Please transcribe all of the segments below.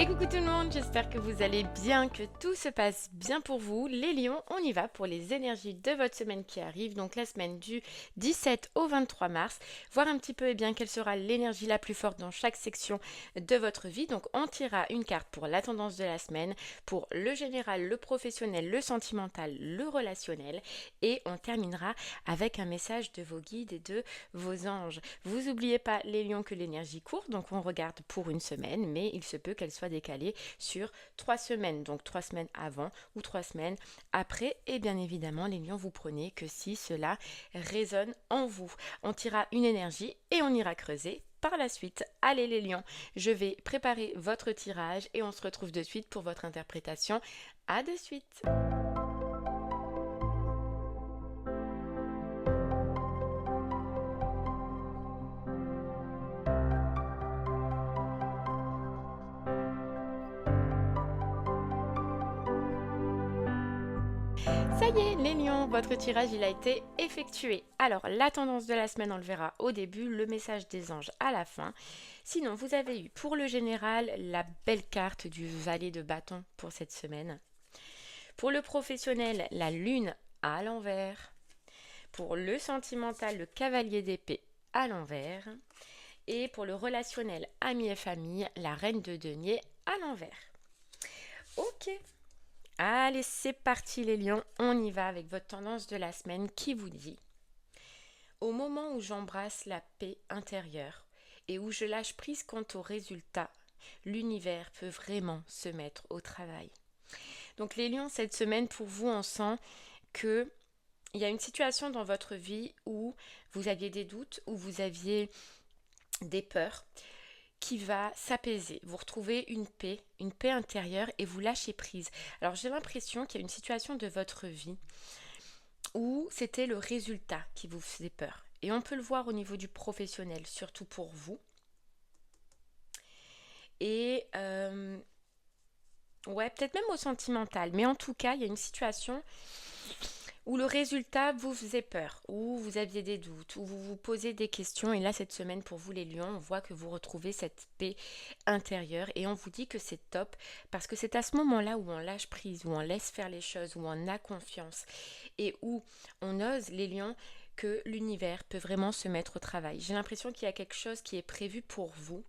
Et coucou tout le monde, j'espère que vous allez bien, que tout se passe bien pour vous. Les lions, on y va pour les énergies de votre semaine qui arrive, donc la semaine du 17 au 23 mars. Voir un petit peu quelle sera l'énergie la plus forte dans chaque section de votre vie. Donc on tirera une carte pour la tendance de la semaine, pour le général, le professionnel, le sentimental, le relationnel. Et on terminera avec un message de vos guides et de vos anges. Vous n'oubliez pas les lions que l'énergie court, donc on regarde pour une semaine, mais il se peut qu'elle soit décalée sur 3 semaines, donc 3 semaines avant ou 3 semaines après. Et bien évidemment, les lions, vous prenez que si cela résonne en vous. On tirera une énergie et on ira creuser par la suite. Allez les lions, je vais préparer votre tirage et on se retrouve de suite pour votre interprétation. À de suite. Ça y est, les lions, votre tirage il a été effectué. Alors, la tendance de la semaine, on le verra au début, le message des anges à la fin. Sinon, vous avez eu pour le général la belle carte du valet de bâton pour cette semaine. Pour le professionnel, la lune à l'envers. Pour le sentimental, le cavalier d'épée à l'envers. Et pour le relationnel, amis et famille, la reine de denier à l'envers. Ok. Allez, c'est parti les lions, on y va avec votre tendance de la semaine qui vous dit: au moment où j'embrasse la paix intérieure et où je lâche prise quant au résultat, l'univers peut vraiment se mettre au travail. Donc les lions, cette semaine, pour vous, on sent que il y a une situation dans votre vie où vous aviez des doutes, où vous aviez des peurs, qui va s'apaiser. Vous retrouvez une paix intérieure et vous lâchez prise. Alors j'ai l'impression qu'il y a une situation de votre vie où c'était le résultat qui vous faisait peur. Et on peut le voir au niveau du professionnel, surtout pour vous. Et ouais, peut-être même au sentimental. Mais en tout cas, il y a une situation où le résultat vous faisait peur, où vous aviez des doutes, où vous vous posez des questions. Et là, cette semaine, pour vous les lions, on voit que vous retrouvez cette paix intérieure et on vous dit que c'est top parce que c'est à ce moment-là où on lâche prise, où on laisse faire les choses, où on a confiance et où on ose, les lions, que l'univers peut vraiment se mettre au travail. J'ai l'impression qu'il y a quelque chose qui est prévu pour vous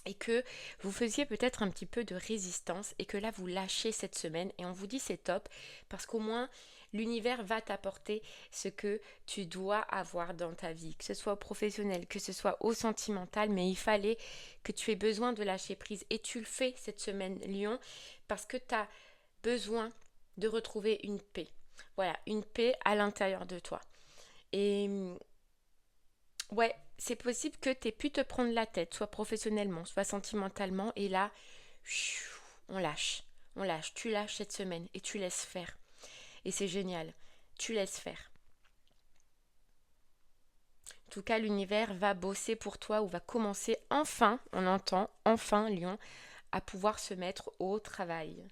et que vous faisiez peut-être un petit peu de résistance et que là vous lâchez cette semaine et on vous dit c'est top parce qu'au moins l'univers va t'apporter ce que tu dois avoir dans ta vie, que ce soit au professionnel, que ce soit au sentimental, mais il fallait que tu aies besoin de lâcher prise et tu le fais cette semaine Lion parce que tu as besoin de retrouver une paix. Voilà, une paix à l'intérieur de toi. Et ouais, c'est possible que tu aies pu te prendre la tête, soit professionnellement, soit sentimentalement, et là, on lâche. On lâche. Tu lâches cette semaine et tu laisses faire. Et c'est génial. Tu laisses faire. En tout cas, l'univers va bosser pour toi ou va commencer enfin, on entend, enfin, Lion, à pouvoir se mettre au travail.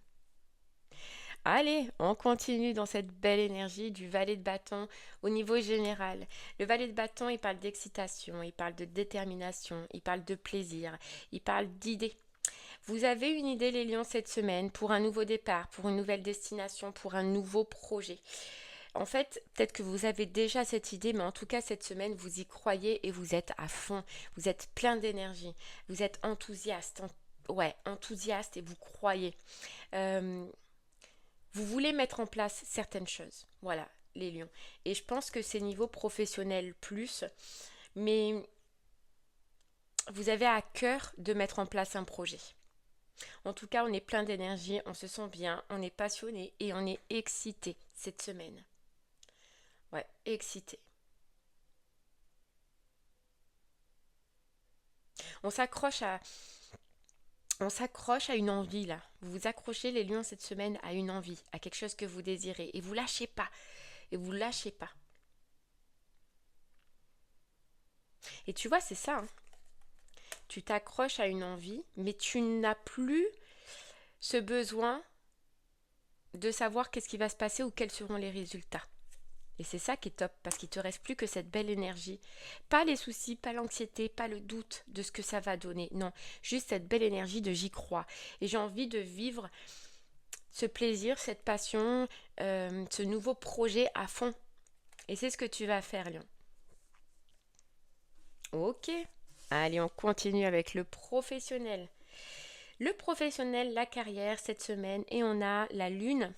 Allez, on continue dans cette belle énergie du valet de bâton au niveau général. Le valet de bâton, il parle d'excitation, il parle de détermination, il parle de plaisir, il parle d'idées. Vous avez une idée, les lions, cette semaine pour un nouveau départ, pour une nouvelle destination, pour un nouveau projet. En fait, peut-être que vous avez déjà cette idée, mais en tout cas, cette semaine, vous y croyez et vous êtes à fond. Vous êtes plein d'énergie. Vous êtes enthousiaste. Ouais, enthousiaste et vous croyez. Euh, vous voulez mettre en place certaines choses. Voilà, les lions. Et je pense que c'est niveau professionnel plus, mais vous avez à cœur de mettre en place un projet. En tout cas, on est plein d'énergie, on se sent bien, on est passionné et on est excité cette semaine. Ouais, excité. On s'accroche à on s'accroche à une envie là. Vous vous accrochez les lions cette semaine à une envie, à quelque chose que vous désirez et vous lâchez pas. Et vous lâchez pas. Et tu vois, c'est ça, hein. Tu t'accroches à une envie, mais tu n'as plus ce besoin de savoir qu'est-ce qui va se passer ou quels seront les résultats. Et c'est ça qui est top, parce qu'il ne te reste plus que cette belle énergie. Pas les soucis, pas l'anxiété, pas le doute de ce que ça va donner. Non, juste cette belle énergie de j'y crois. Et j'ai envie de vivre ce plaisir, cette passion, ce nouveau projet à fond. Et c'est ce que tu vas faire, Lion. Ok. Allez, on continue avec le professionnel. Le professionnel, la carrière cette semaine, et on a la lune.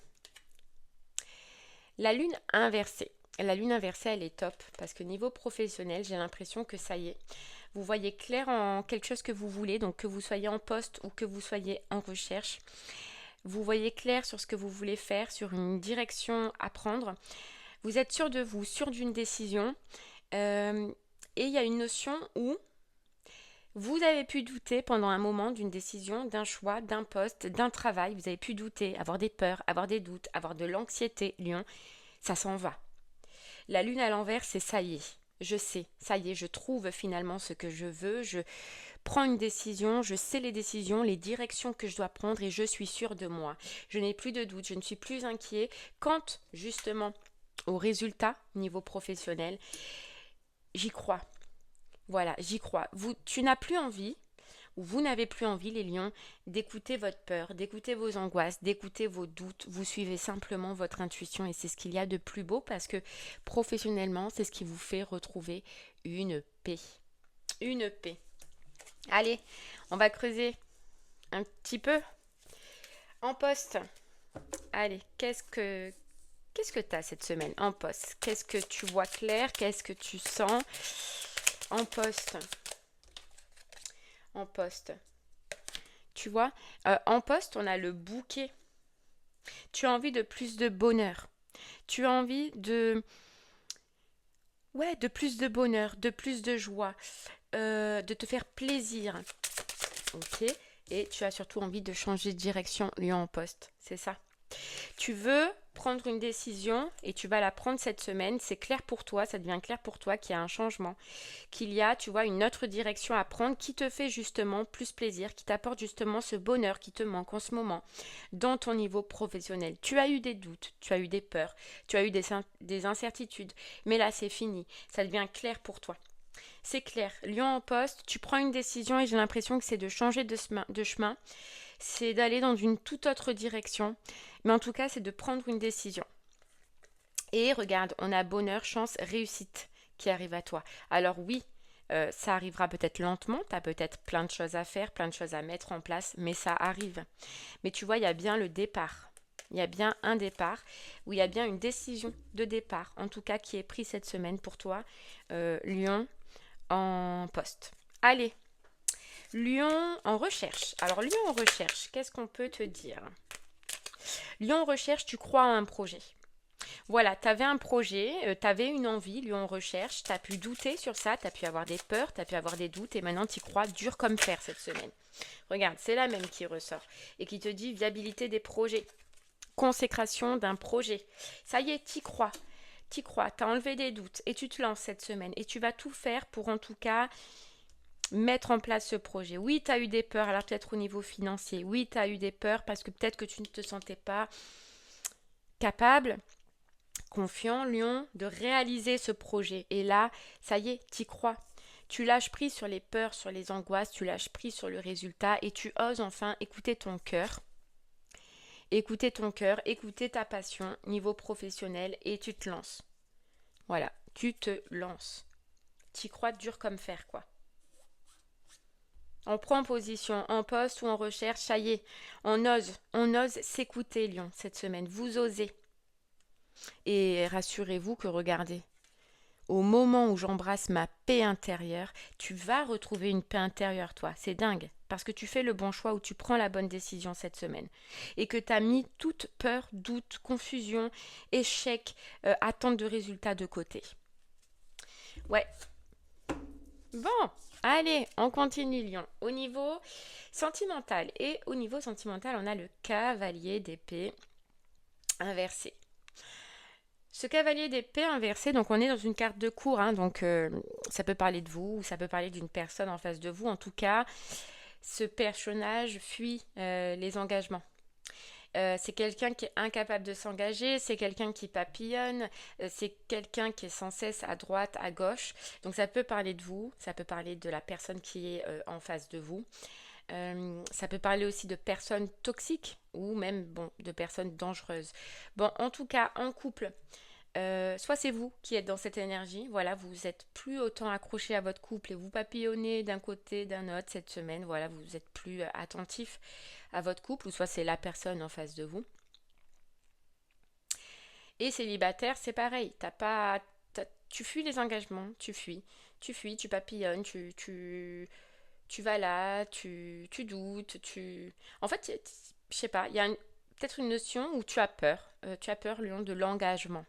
La lune inversée. La lune inversée, elle est top parce que niveau professionnel, j'ai l'impression que ça y est. Vous voyez clair en quelque chose que vous voulez, donc que vous soyez en poste ou que vous soyez en recherche. Vous voyez clair sur ce que vous voulez faire, sur une direction à prendre. Vous êtes sûr de vous, sûr d'une décision. Et il y a une notion où vous avez pu douter pendant un moment d'une décision, d'un choix, d'un poste, d'un travail. Vous avez pu douter, avoir des peurs, avoir des doutes, avoir de l'anxiété, Lion. Ça s'en va. La lune à l'envers, c'est ça y est. Je sais, ça y est, je trouve finalement ce que je veux. Je prends une décision, je sais les décisions, les directions que je dois prendre et je suis sûre de moi. Je n'ai plus de doute, je ne suis plus inquiet. Quant justement au résultat niveau professionnel, j'y crois. Voilà, j'y crois. Tu n'as plus envie, ou vous n'avez plus envie, les lions, d'écouter votre peur, d'écouter vos angoisses, d'écouter vos doutes. Vous suivez simplement votre intuition et c'est ce qu'il y a de plus beau parce que professionnellement, c'est ce qui vous fait retrouver une paix. Une paix. Allez, on va creuser un petit peu. En poste. Allez, qu'est-ce que tu as cette semaine en poste? Qu'est-ce que tu vois clair? Qu'est-ce que tu sens en poste? En poste. Tu vois, en poste, on a le bouquet. Tu as envie de plus de bonheur. Tu as envie de... Ouais, de plus de bonheur, de plus de joie, de te faire plaisir. Ok. Et tu as surtout envie de changer de direction, lion en poste. C'est ça. Tu veux prendre une décision et tu vas la prendre cette semaine. C'est clair pour toi, ça devient clair pour toi qu'il y a un changement, qu'il y a, tu vois, une autre direction à prendre qui te fait justement plus plaisir, qui t'apporte justement ce bonheur qui te manque en ce moment dans ton niveau professionnel. Tu as eu des doutes, tu as eu des peurs, tu as eu des incertitudes, mais là c'est fini, ça devient clair pour toi. C'est clair, lion en poste, tu prends une décision et j'ai l'impression que c'est de changer de chemin, c'est d'aller dans une toute autre direction, mais en tout cas c'est de prendre une décision. Et regarde, on a bonheur, chance, réussite qui arrive à toi. Alors oui, ça arrivera peut-être lentement, tu as peut-être plein de choses à faire, plein de choses à mettre en place, mais ça arrive. Mais tu vois, il y a bien le départ. Il y a bien un départ, où il y a bien une décision de départ, en tout cas qui est prise cette semaine pour toi, Lion en poste. Allez, Lion en recherche. Alors Lion en recherche, qu'est-ce qu'on peut te dire? Lion en recherche, tu crois en un projet. Voilà, tu avais un projet, tu avais une envie, Lion en recherche, tu as pu douter sur ça, tu as pu avoir des peurs, tu as pu avoir des doutes et maintenant tu y crois dur comme fer cette semaine. Regarde, c'est la même qui ressort et qui te dit viabilité des projets, consécration d'un projet. Ça y est, tu y crois, tu as enlevé des doutes et tu te lances cette semaine et tu vas tout faire pour en tout cas mettre en place ce projet. Oui, tu as eu des peurs, alors peut-être au niveau financier. Oui, tu as eu des peurs parce que peut-être que tu ne te sentais pas capable, confiant, Lion, de réaliser ce projet. Et là, ça y est, t'y crois. Tu lâches prise sur les peurs, sur les angoisses, tu lâches prise sur le résultat et tu oses enfin écouter ton cœur. Écouter ton cœur, écouter ta passion, niveau professionnel et tu te lances. Voilà, tu te lances. T'y crois dur comme fer, quoi. On prend position, en poste ou en recherche, ça y est, on ose s'écouter, Lion, cette semaine. Vous osez. Et rassurez-vous que regardez, au moment où j'embrasse ma paix intérieure, tu vas retrouver une paix intérieure, toi. C'est dingue. Parce que tu fais le bon choix ou tu prends la bonne décision cette semaine. Et que tu as mis toute peur, doute, confusion, échec, attente de résultats de côté. Ouais. Bon, allez, on continue, Lion. Au niveau sentimental. Et au niveau sentimental, on a le cavalier d'épée inversé. Ce cavalier d'épée inversé, donc on est dans une carte de cour, hein, donc ça peut parler de vous, ou ça peut parler d'une personne en face de vous. En tout cas, ce personnage fuit les engagements. C'est quelqu'un qui est incapable de s'engager, c'est quelqu'un qui papillonne, c'est quelqu'un qui est sans cesse à droite, à gauche. Donc ça peut parler de vous, ça peut parler de la personne qui est en face de vous. Ça peut parler aussi de personnes toxiques ou même bon, de personnes dangereuses. Bon, en tout cas, en couple, soit c'est vous qui êtes dans cette énergie, voilà, vous êtes plus autant accroché à votre couple et vous papillonnez d'un côté, d'un autre cette semaine, voilà, vous êtes plus attentif à votre couple, ou soit c'est la personne en face de vous. Et célibataire, c'est pareil, tu fuis les engagements, tu fuis, tu papillonnes, tu vas là, tu doutes, En fait, je sais pas, il y a peut-être une notion où tu as peur, Lyon, de l'engagement.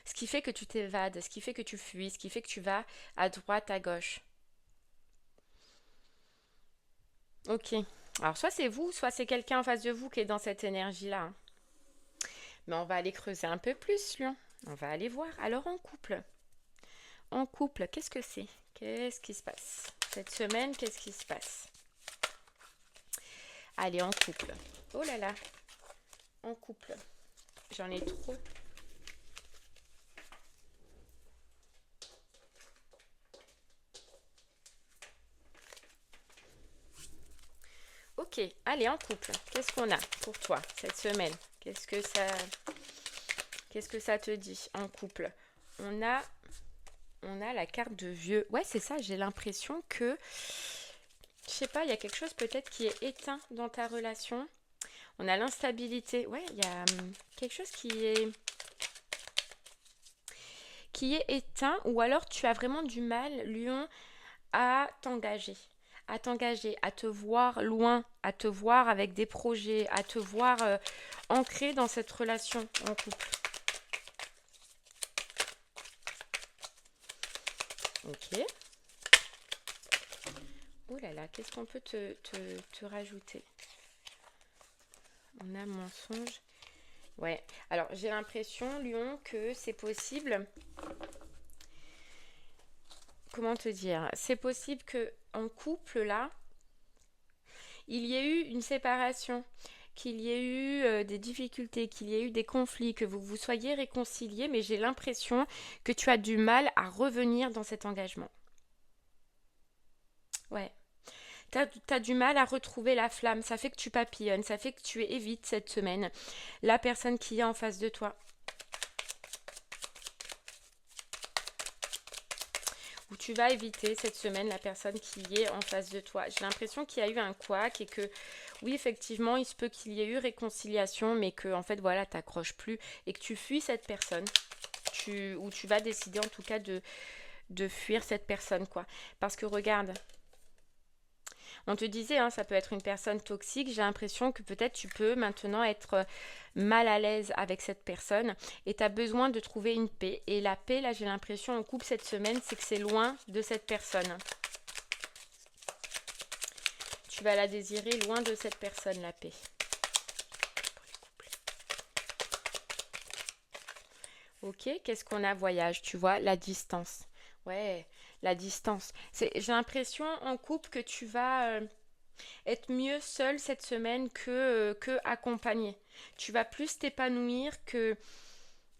Ce qui fait que tu t'évades, ce qui fait que tu fuis, ce qui fait que tu vas à droite, à gauche. Ok. Alors, soit c'est vous, soit c'est quelqu'un en face de vous qui est dans cette énergie-là, hein. Mais on va aller creuser un peu plus, Lyon. On va aller voir. Alors, en couple. En couple, qu'est-ce que c'est? Qu'est-ce qui se passe? Cette semaine, qu'est-ce qui se passe? Allez, en couple. Oh là là. En couple. J'en ai trop. Ok, allez, en couple. Qu'est-ce qu'on a pour toi cette semaine? Qu'est-ce que ça te dit en couple? On a, on a la carte de vieux. Ouais, c'est ça, j'ai l'impression que, je sais pas, il y a quelque chose peut-être qui est éteint dans ta relation. On a l'instabilité. Ouais, il y a quelque chose qui est éteint, ou alors tu as vraiment du mal, Lion, à t'engager. À t'engager, à te voir loin, à te voir avec des projets, à te voir ancré dans cette relation en couple. Ok. Oh là là, qu'est-ce qu'on peut te rajouter? On a mensonge. Ouais. Alors, j'ai l'impression, Lyon, que c'est possible. Comment te dire? C'est possible que en couple, là, il y ait eu une séparation, qu'il y ait eu des difficultés, qu'il y ait eu des conflits, que vous vous soyez réconciliés, mais j'ai l'impression que tu as du mal à revenir dans cet engagement. Ouais. T'as du mal à retrouver la flamme, ça fait que tu papillonnes, ça fait que tu évites cette semaine la personne qui est en face de toi. Ou tu vas éviter cette semaine la personne qui est en face de toi. J'ai l'impression qu'il y a eu un couac et que oui, effectivement, il se peut qu'il y ait eu réconciliation, mais que en fait, voilà, t'accroches plus et que tu fuis cette personne. Ou tu vas décider en tout cas de fuir cette personne, quoi. Parce que regarde, on te disait, hein, ça peut être une personne toxique. J'ai l'impression que peut-être tu peux maintenant être mal à l'aise avec cette personne et tu as besoin de trouver une paix. Et la paix, là, j'ai l'impression en couple cette semaine, c'est que c'est loin de cette personne. Tu vas la désirer loin de cette personne, la paix. Ok, qu'est-ce qu'on a? Voyage, tu vois, la distance. Ouais, la distance. J'ai l'impression en couple que tu vas être mieux seul cette semaine que accompagné. Tu vas plus t'épanouir que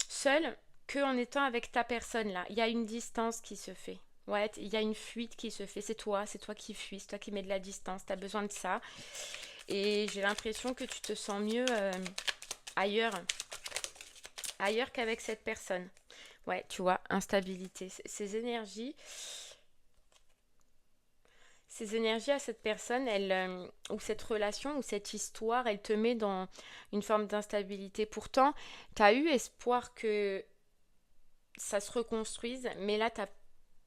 seul que en étant avec ta personne là. Il y a une distance qui se fait. Ouais, il y a une fuite qui se fait. C'est toi qui fuis, c'est toi qui mets de la distance. Tu as besoin de ça. Et j'ai l'impression que tu te sens mieux ailleurs. Ailleurs qu'avec cette personne. Ouais, tu vois, instabilité. Ces énergies à cette personne, ou cette relation, ou cette histoire, elle te met dans une forme d'instabilité. Pourtant, tu as eu espoir que ça se reconstruise, mais là,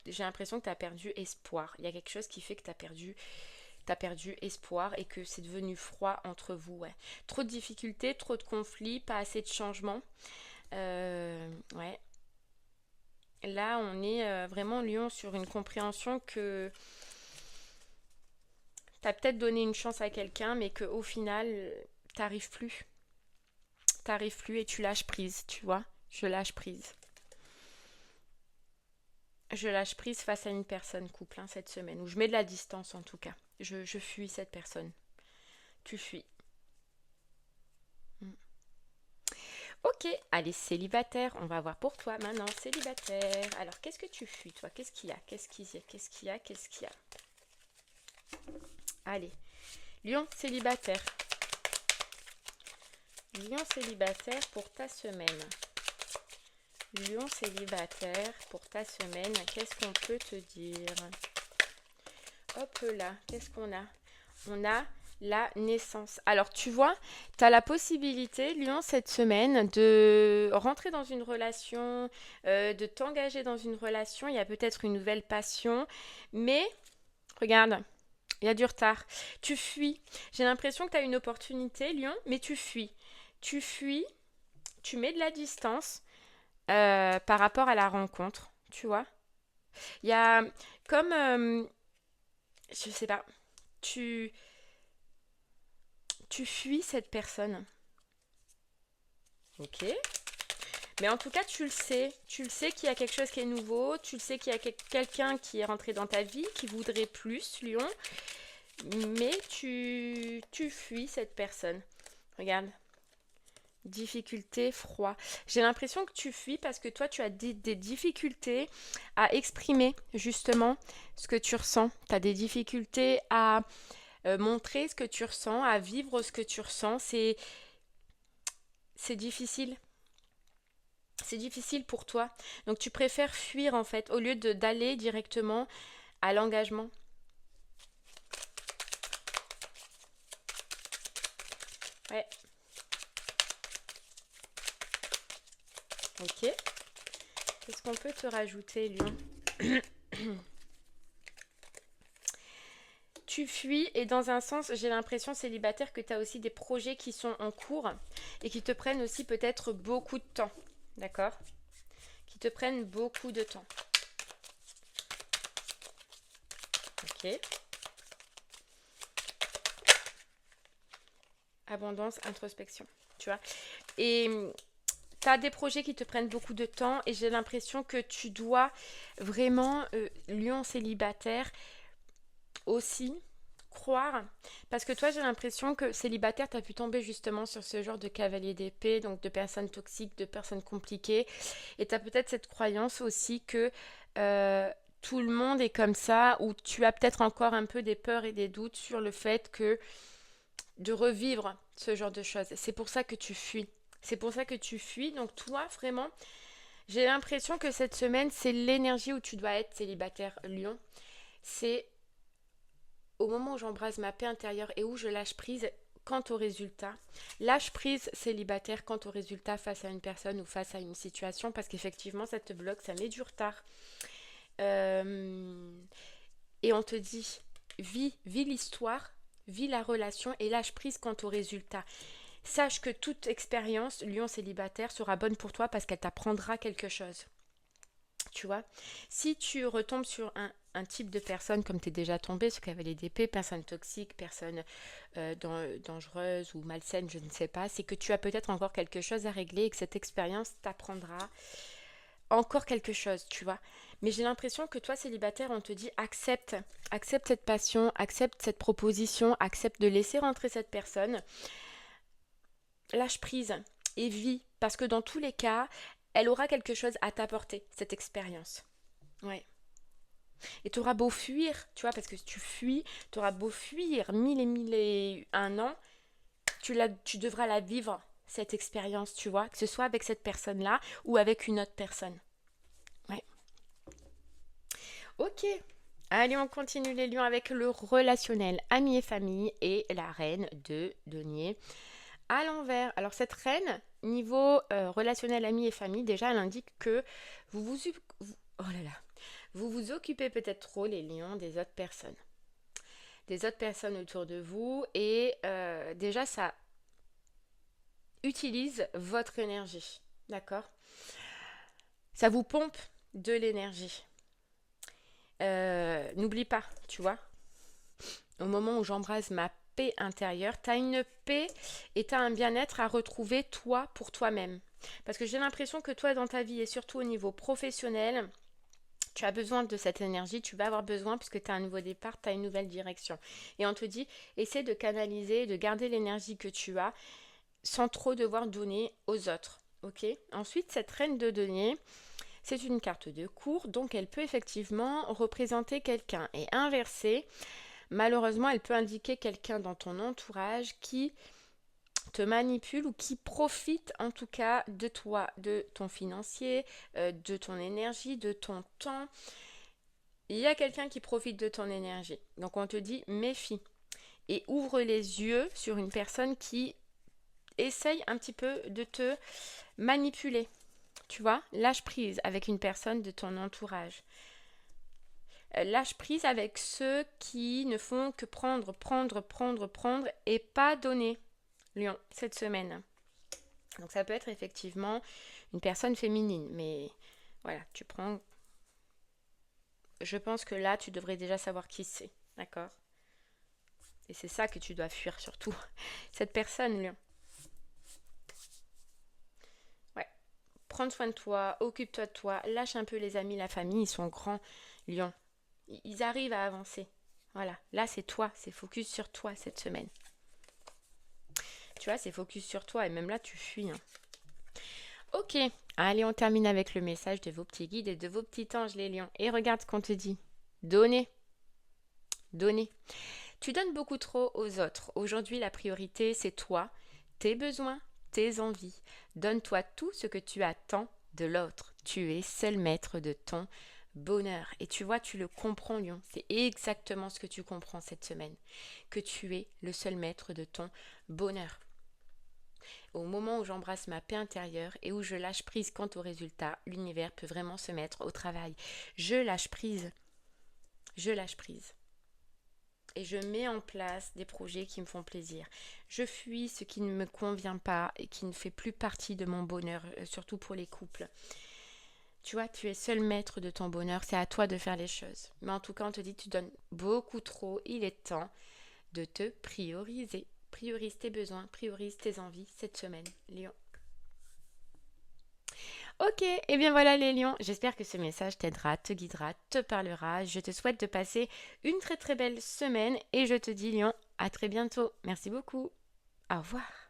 j'ai l'impression que tu as perdu espoir. Il y a quelque chose qui fait que t'as perdu espoir et que c'est devenu froid entre vous. Ouais. Trop de difficultés, trop de conflits, pas assez de changements. Ouais. Là, on est vraiment, Lyon, sur une compréhension que t'as peut-être donné une chance à quelqu'un, mais qu'au final, t'arrives plus. T'arrives plus et tu lâches prise, tu vois. Je lâche prise. Je lâche prise face à une personne couple cette semaine, où je mets de la distance en tout cas. Je fuis cette personne. Tu fuis. Ok, allez, célibataire, on va voir pour toi maintenant, célibataire. Alors, qu'est-ce que tu fuis, toi? Qu'est-ce qu'il y a? Qu'est-ce qu'il y a? Qu'est-ce qu'il y a? Qu'est-ce qu'il y a? Allez, lion célibataire. Lion célibataire pour ta semaine. Lion célibataire pour ta semaine, qu'est-ce qu'on peut te dire? Hop là, qu'est-ce qu'on a? On a la naissance. Alors tu vois, tu as la possibilité, Lion, cette semaine, de rentrer dans une relation, de t'engager dans une relation. Il y a peut-être une nouvelle passion, mais regarde, il y a du retard. Tu fuis. J'ai l'impression que tu as une opportunité, Lion, mais tu fuis. Tu fuis, tu mets de la distance par rapport à la rencontre, tu vois. Il y a comme, je sais pas, tu, tu fuis cette personne. Ok. Mais en tout cas, tu le sais qu'il y a quelque chose qui est nouveau, tu le sais qu'il y a quelqu'un qui est rentré dans ta vie, qui voudrait plus, Lion, mais tu fuis cette personne. Regarde. Difficulté, froid. J'ai l'impression que tu fuis parce que toi, tu as des difficultés à exprimer justement ce que tu ressens. Tu as des difficultés à montrer ce que tu ressens, à vivre ce que tu ressens. C'est difficile. C'est difficile pour toi. Donc tu préfères fuir en fait au lieu d'aller directement à l'engagement. Ouais. Ok. Qu'est-ce qu'on peut te rajouter, Lion? Tu fuis et dans un sens, j'ai l'impression célibataire que tu as aussi des projets qui sont en cours et qui te prennent aussi peut-être beaucoup de temps. D'accord? Qui te prennent beaucoup de temps. Ok. Abondance, introspection. Tu vois? Et tu as des projets qui te prennent beaucoup de temps et j'ai l'impression que tu dois vraiment, Lion célibataire, aussi croire. Parce que toi, j'ai l'impression que célibataire, tu as pu tomber justement sur ce genre de cavalier d'épée, donc de personnes toxiques, de personnes compliquées. Et tu as peut-être cette croyance aussi que tout le monde est comme ça, ou tu as peut-être encore un peu des peurs et des doutes sur le fait que de revivre ce genre de choses. C'est pour ça que tu fuis. C'est pour ça que tu fuis. Donc toi, vraiment, j'ai l'impression que cette semaine, c'est l'énergie où tu dois être célibataire, Lion. C'est au moment où j'embrasse ma paix intérieure et où je lâche prise quant au résultat. Lâche prise célibataire quant au résultat face à une personne ou face à une situation parce qu'effectivement, ça te bloque, ça met du retard. Et on te dit, vis l'histoire, vis la relation et lâche prise quant au résultat. Sache que toute expérience, Lion célibataire, sera bonne pour toi parce qu'elle t'apprendra quelque chose. Tu vois, si tu retombes sur un type de personne comme tu es déjà tombé, ce cavalier d'épée, personne toxique, personne dangereuse ou malsaine, je ne sais pas, c'est que tu as peut-être encore quelque chose à régler et que cette expérience t'apprendra encore quelque chose, tu vois. Mais j'ai l'impression que toi, célibataire, on te dit accepte cette passion, accepte cette proposition, accepte de laisser rentrer cette personne, lâche prise et vis, parce que dans tous les cas, elle aura quelque chose à t'apporter, cette expérience. Ouais. Et tu auras beau fuir, tu vois, parce que si tu fuis, tu auras beau fuir 1000 et 1 ans, tu devras la vivre, cette expérience, tu vois, que ce soit avec cette personne-là ou avec une autre personne. Ouais. Ok. Allez, on continue les lions avec le relationnel, amis et famille et la reine de denier à l'envers. Alors cette reine, niveau relationnel, amis et famille, déjà elle indique que oh là là, vous vous occupez peut-être trop les lions des autres personnes. Des autres personnes autour de vous et déjà ça utilise votre énergie. D'accord? Ça vous pompe de l'énergie. N'oublie pas, tu vois, au moment où j'embrase ma paix intérieure, tu as une paix et tu as un bien-être à retrouver toi pour toi-même. Parce que j'ai l'impression que toi dans ta vie et surtout au niveau professionnel, tu as besoin de cette énergie, tu vas avoir besoin puisque tu as un nouveau départ, tu as une nouvelle direction. Et on te dit, essaie de canaliser, de garder l'énergie que tu as sans trop devoir donner aux autres. Ok. Ensuite, cette reine de denier, c'est une carte de cour, donc elle peut effectivement représenter quelqu'un. Et inversée, malheureusement, elle peut indiquer quelqu'un dans ton entourage qui te manipule ou qui profite en tout cas de toi, de ton financier, de ton énergie, de ton temps. Il y a quelqu'un qui profite de ton énergie. Donc on te dit méfie et ouvre les yeux sur une personne qui essaye un petit peu de te manipuler. Tu vois, lâche prise avec une personne de ton entourage. Lâche prise avec ceux qui ne font que prendre, prendre, prendre, prendre et pas donner. Lion, cette semaine. Donc ça peut être effectivement une personne féminine, mais voilà, tu prends. Je pense que là, tu devrais déjà savoir qui c'est, d'accord? Et c'est ça que tu dois fuir surtout. Cette personne, Lion. Ouais. Prends soin de toi, occupe-toi de toi, lâche un peu les amis, la famille, ils sont grands, Lion. Ils arrivent à avancer. Voilà, là c'est toi, c'est focus sur toi cette semaine. Tu vois, c'est focus sur toi et même là tu fuis. Hein. Ok, allez, on termine avec le message de vos petits guides et de vos petits anges, les lions. Et regarde ce qu'on te dit. Donnez. Donnez. Tu donnes beaucoup trop aux autres. Aujourd'hui, la priorité, c'est toi, tes besoins, tes envies. Donne-toi tout ce que tu attends de l'autre. Tu es seul maître de ton bonheur. Et tu vois, tu le comprends, Lion. C'est exactement ce que tu comprends cette semaine. Que tu es le seul maître de ton bonheur. Au moment où j'embrasse ma paix intérieure et où je lâche prise quant au résultat, l'univers peut vraiment se mettre au travail. Je lâche prise. Je lâche prise. Et je mets en place des projets qui me font plaisir. Je fuis ce qui ne me convient pas et qui ne fait plus partie de mon bonheur, surtout pour les couples. Tu vois, tu es seul maître de ton bonheur, c'est à toi de faire les choses. Mais en tout cas, on te dit tu donnes beaucoup trop, il est temps de te prioriser. Priorise tes besoins, priorise tes envies cette semaine, Lion. Ok, et bien voilà les lions, j'espère que ce message t'aidera, te guidera, te parlera. Je te souhaite de passer une très très belle semaine et je te dis lion, à très bientôt. Merci beaucoup. Au revoir.